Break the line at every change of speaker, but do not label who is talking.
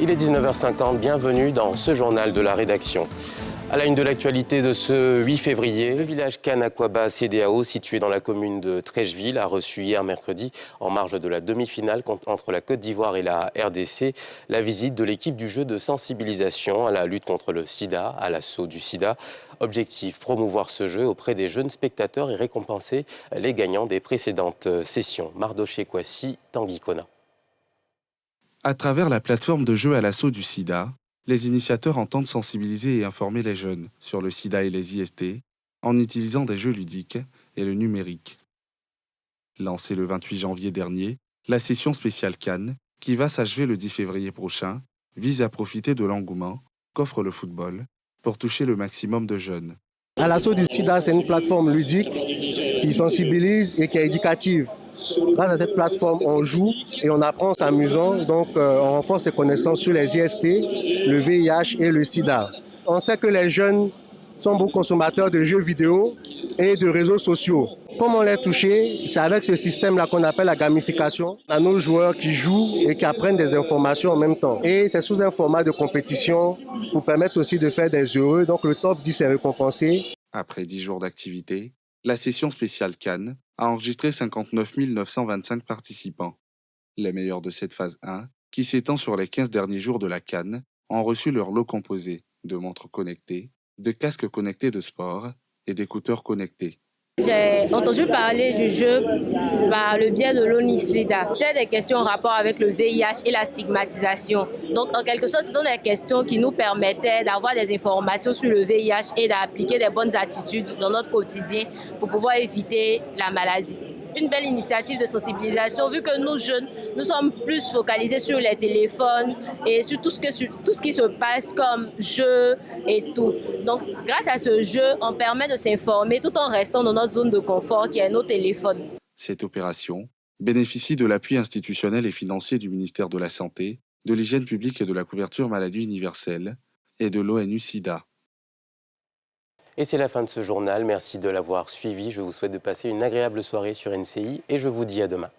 Il est 19h50, bienvenue dans ce journal de la rédaction. À la une de l'actualité de ce 8 février, le village Kanakwaba CEDEAO, situé dans la commune de Trècheville, a reçu hier mercredi, en marge de la demi-finale entre la Côte d'Ivoire et la RDC, la visite de l'équipe du jeu de sensibilisation à la lutte contre le sida, à l'assaut du sida. Objectif, promouvoir ce jeu auprès des jeunes spectateurs et récompenser les gagnants des précédentes sessions. Mardoché Kwasi, Tanguy Kona.
À travers la plateforme de jeu à l'assaut du sida, les initiateurs entendent sensibiliser et informer les jeunes sur le sida et les IST en utilisant des jeux ludiques et le numérique. Lancée le 28 janvier dernier, la session spéciale Cannes, qui va s'achever le 10 février prochain, vise à profiter de l'engouement qu'offre le football pour toucher le maximum de jeunes.
À l'assaut du sida, c'est une plateforme ludique qui sensibilise et qui est éducative. Grâce à cette plateforme, on joue et on apprend en s'amusant, donc on renforce ses connaissances sur les IST, le VIH et le sida. On sait que les jeunes sont beaucoup consommateurs de jeux vidéo et de réseaux sociaux. Comment les toucher? C'est avec ce système-là qu'on appelle la gamification. On a nos joueurs qui jouent et qui apprennent des informations en même temps. Et c'est sous un format de compétition pour permettre aussi de faire des heureux. Donc le top 10 est récompensé.
Après 10 jours d'activité, la session spéciale Cannes a enregistré 59 925 participants. Les meilleurs de cette phase 1, qui s'étend sur les 15 derniers jours de la Cannes, ont reçu leur lot composé de montres connectées, de casques connectés de sport et d'écouteurs connectés.
J'ai entendu parler du jeu par le biais de l'ONU-SIDA. C'était des questions en rapport avec le VIH et la stigmatisation. Donc, en quelque sorte, ce sont des questions qui nous permettaient d'avoir des informations sur le VIH et d'appliquer des bonnes attitudes dans notre quotidien pour pouvoir éviter la maladie. Une belle initiative de sensibilisation, vu que nous, jeunes, nous sommes plus focalisés sur les téléphones et sur tout ce qui se passe comme jeu et tout. Donc, grâce à ce jeu, on permet de s'informer tout en restant dans notre zone de confort qui est nos téléphones.
Cette opération bénéficie de l'appui institutionnel et financier du ministère de la Santé, de l'Hygiène publique et de la couverture maladie universelle et de l'ONU-SIDA.
Et c'est la fin de ce journal. Merci de l'avoir suivi. Je vous souhaite de passer une agréable soirée sur NCI et je vous dis à demain.